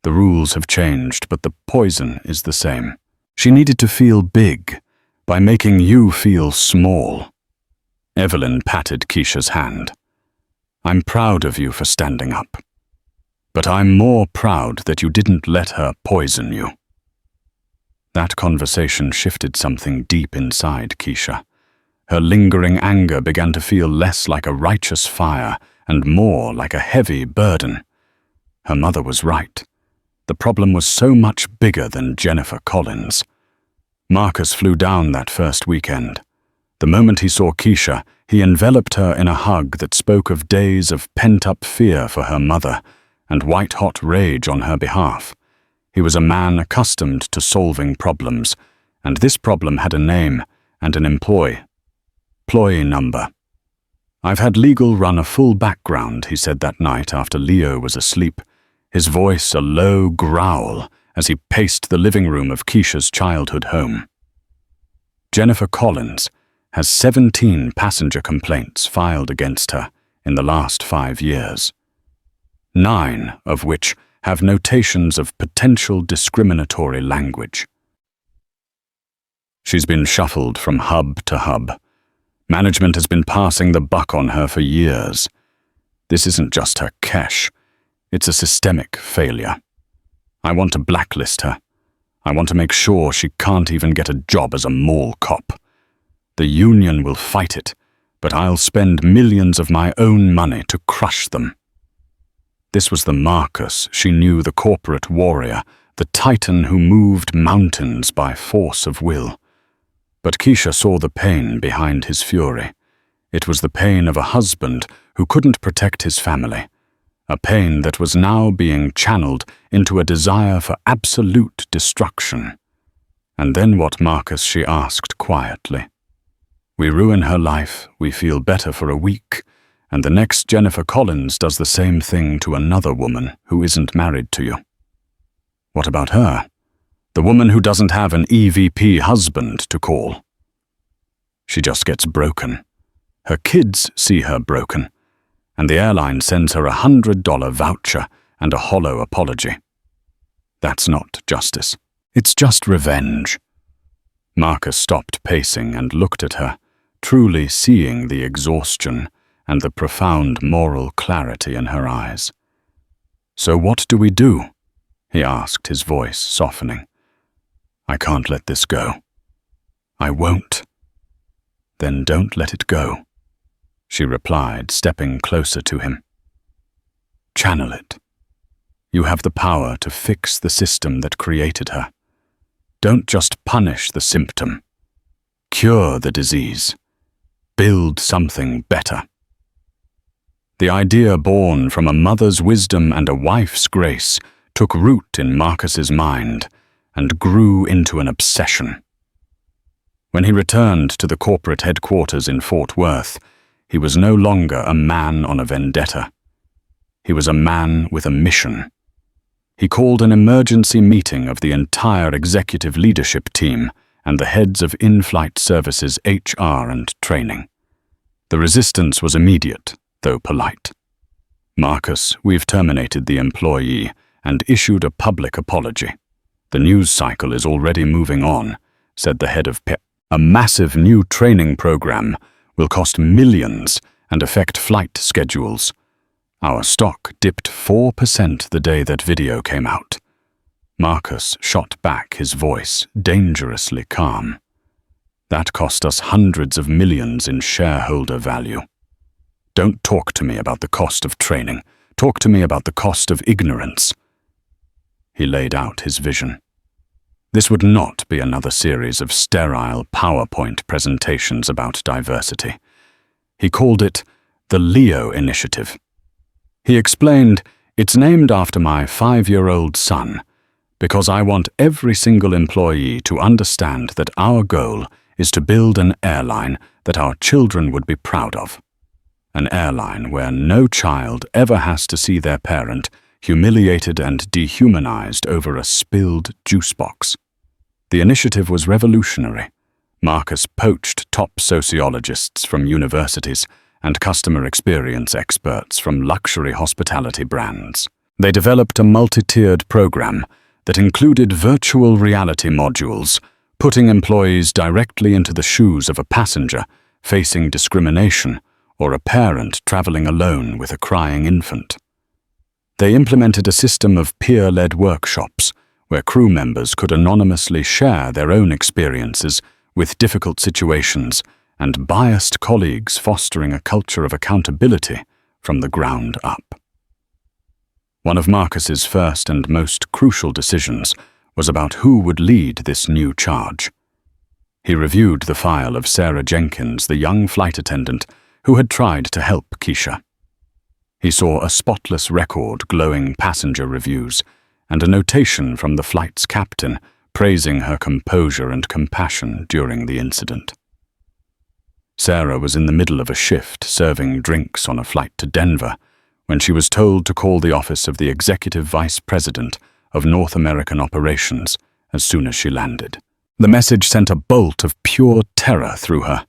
The rules have changed, but the poison is the same. She needed to feel big by making you feel small." Evelyn patted Keisha's hand. "I'm proud of you for standing up. But I'm more proud that you didn't let her poison you." That conversation shifted something deep inside Keisha. Her lingering anger began to feel less like a righteous fire and more like a heavy burden. Her mother was right. The problem was so much bigger than Jennifer Collins. Marcus flew down that first weekend. The moment he saw Keisha, he enveloped her in a hug that spoke of days of pent-up fear for her mother and white-hot rage on her behalf. He was a man accustomed to solving problems, and this problem had a name and an employee number. "I've had legal run a full background," he said that night after Leo was asleep, his voice a low growl as he paced the living room of Keisha's childhood home. Jennifer Collins has 17 passenger complaints filed against her in the last 5 years, 9 of which have notations of potential discriminatory language. She's been shuffled from hub to hub. Management has been passing the buck on her for years. This isn't just her cash, it's a systemic failure. I want to blacklist her. I want to make sure she can't even get a job as a mall cop. The union will fight it, but I'll spend millions of my own money to crush them. This was the Marcus she knew, the corporate warrior, the titan who moved mountains by force of will. But Keisha saw the pain behind his fury. It was the pain of a husband who couldn't protect his family, a pain that was now being channeled into a desire for absolute destruction. And then what, Marcus, she asked quietly. We ruin her life, we feel better for a week, and the next Jennifer Collins does the same thing to another woman who isn't married to you. What about her? The woman who doesn't have an EVP husband to call. She just gets broken. Her kids see her broken, and the airline sends her a $100 voucher and a hollow apology. That's not justice. It's just revenge. Marcus stopped pacing and looked at her, truly seeing the exhaustion and the profound moral clarity in her eyes. "So what do we do?" he asked, his voice softening. "I can't let this go." "I won't." "Then don't let it go," she replied, stepping closer to him. "Channel it. You have the power to fix the system that created her. Don't just punish the symptom. Cure the disease. Build something better." The idea born from a mother's wisdom and a wife's grace took root in Marcus's mind and grew into an obsession. When he returned to the corporate headquarters in Fort Worth, he was no longer a man on a vendetta. He was a man with a mission. He called an emergency meeting of the entire executive leadership team and the heads of in-flight services, HR, and training. The resistance was immediate, though polite. "Marcus, we've terminated the employee and issued a public apology. The news cycle is already moving on," said the head of PIP. "A massive new training program will cost millions and affect flight schedules. Our stock dipped 4% the day that video came out." Marcus shot back, his voice dangerously calm. "That cost us hundreds of millions in shareholder value. Don't talk to me about the cost of training. Talk to me about the cost of ignorance." He laid out his vision. This would not be another series of sterile PowerPoint presentations about diversity. He called it the Leo Initiative. He explained, "It's named after my 5-year-old son, because I want every single employee to understand that our goal is to build an airline that our children would be proud of. An airline where no child ever has to see their parent humiliated and dehumanized over a spilled juice box." The initiative was revolutionary. Marcus poached top sociologists from universities and customer experience experts from luxury hospitality brands. They developed a multi-tiered program that included virtual reality modules, putting employees directly into the shoes of a passenger facing discrimination or a parent traveling alone with a crying infant. They implemented a system of peer-led workshops where crew members could anonymously share their own experiences with difficult situations and biased colleagues, fostering a culture of accountability from the ground up. One of Marcus's first and most crucial decisions was about who would lead this new charge. He reviewed the file of Sarah Jenkins, the young flight attendant who had tried to help Keisha. He saw a spotless record, glowing passenger reviews, and a notation from the flight's captain praising her composure and compassion during the incident. Sarah was in the middle of a shift serving drinks on a flight to Denver when she was told to call the office of the Executive Vice President of North American Operations as soon as she landed. The message sent a bolt of pure terror through her.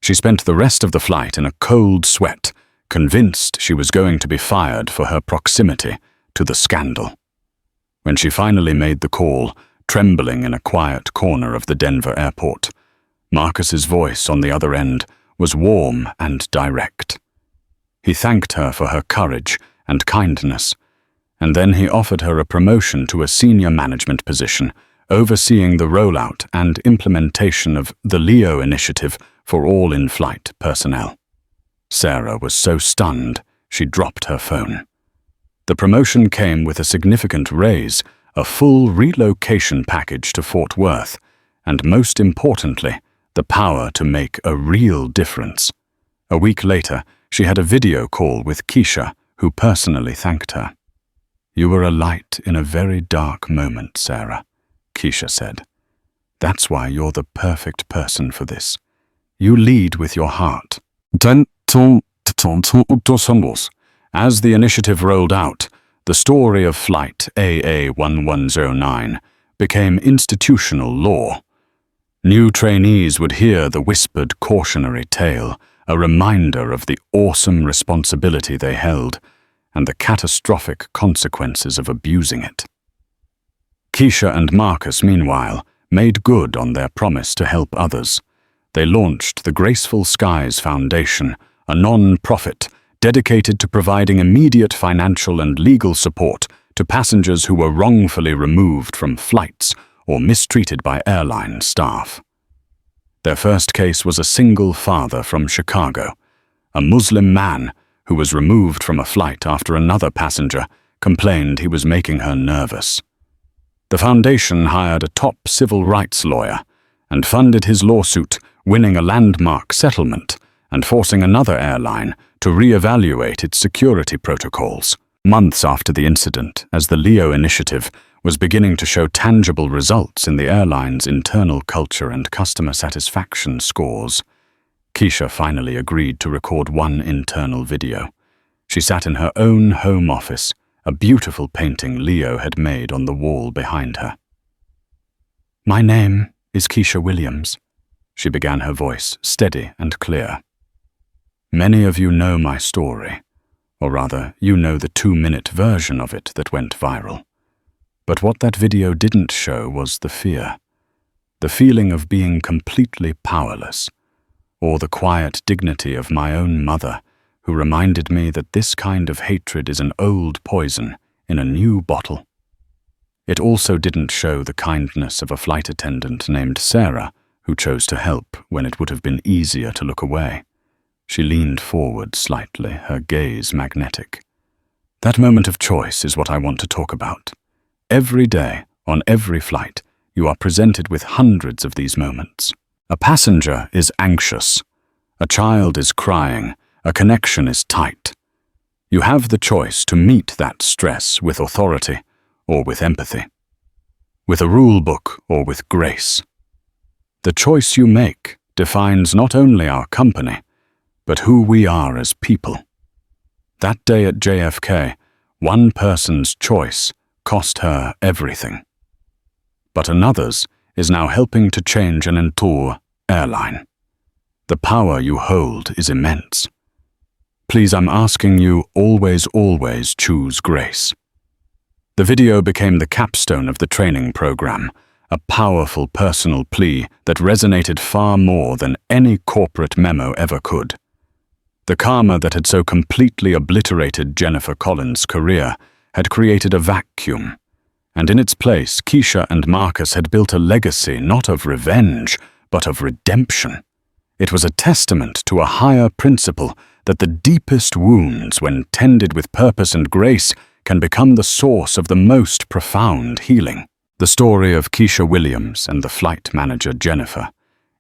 She spent the rest of the flight in a cold sweat, convinced she was going to be fired for her proximity to the scandal. When she finally made the call, trembling in a quiet corner of the Denver airport, Marcus's voice on the other end was warm and direct. He thanked her for her courage and kindness, and then he offered her a promotion to a senior management position, overseeing the rollout and implementation of the Leo initiative for all in-flight personnel. Sarah was so stunned, she dropped her phone. The promotion came with a significant raise, a full relocation package to Fort Worth, and most importantly, the power to make a real difference. A week later, she had a video call with Keisha, who personally thanked her. "You were a light in a very dark moment, Sarah," Keisha said. "That's why you're the perfect person for this. You lead with your heart." As the initiative rolled out, the story of Flight AA1109 became institutional law. New trainees would hear the whispered cautionary tale, a reminder of the awesome responsibility they held and the catastrophic consequences of abusing it. Keisha and Marcus, meanwhile, made good on their promise to help others. They launched the Graceful Skies Foundation, a non-profit dedicated to providing immediate financial and legal support to passengers who were wrongfully removed from flights or mistreated by airline staff. Their first case was a single father from Chicago, a Muslim man who was removed from a flight after another passenger complained he was making her nervous. The foundation hired a top civil rights lawyer and funded his lawsuit, winning a landmark settlement and forcing another airline to reevaluate its security protocols. Months after the incident, as the Leo initiative was beginning to show tangible results in the airline's internal culture and customer satisfaction scores, Keisha finally agreed to record one internal video. She sat in her own home office, a beautiful painting Leo had made on the wall behind her. "My name is Keisha Williams," she began, her voice steady and clear. "Many of you know my story, or rather, you know the 2-minute version of it that went viral. But what that video didn't show was the fear, the feeling of being completely powerless, or the quiet dignity of my own mother, who reminded me that this kind of hatred is an old poison in a new bottle. It also didn't show the kindness of a flight attendant named Sarah, who chose to help when it would have been easier to look away. She leaned forward slightly, her gaze magnetic. That moment of choice is what I want to talk about. Every day, on every flight, you are presented with hundreds of these moments. A passenger is anxious. A child is crying. A connection is tight. You have the choice to meet that stress with authority or with empathy, with a rule book or with grace. The choice you make defines not only our company, but who we are as people. That day at JFK, one person's choice cost her everything. But another's is now helping to change an entire airline. The power you hold is immense. Please, I'm asking you, always choose grace. The video became the capstone of the training program, a powerful personal plea that resonated far more than any corporate memo ever could. The karma that had so completely obliterated Jennifer Collins' career had created a vacuum, and in its place, Keisha and Marcus had built a legacy not of revenge, but of redemption. It was a testament to a higher principle that the deepest wounds, when tended with purpose and grace, can become the source of the most profound healing. The story of Keisha Williams and the flight manager Jennifer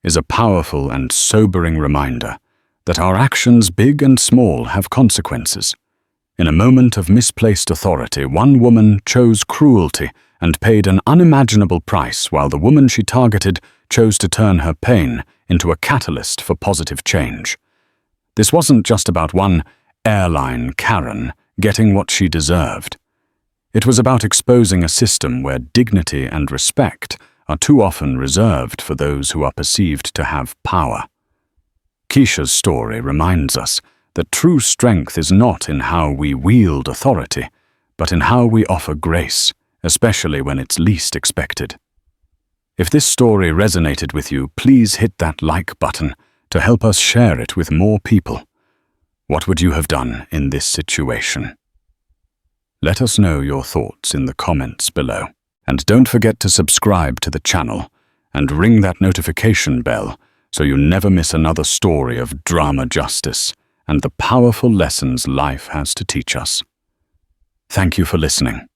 is a powerful and sobering reminder that our actions, big and small, have consequences. In a moment of misplaced authority, one woman chose cruelty and paid an unimaginable price, while the woman she targeted chose to turn her pain into a catalyst for positive change. This wasn't just about one airline Karen getting what she deserved. It was about exposing a system where dignity and respect are too often reserved for those who are perceived to have power. Keisha's story reminds us that true strength is not in how we wield authority, but in how we offer grace, especially when it's least expected. If this story resonated with you, please hit that like button to help us share it with more people. What would you have done in this situation? Let us know your thoughts in the comments below. And don't forget to subscribe to the channel and ring that notification bell so you never miss another story of drama justice and the powerful lessons life has to teach us. Thank you for listening.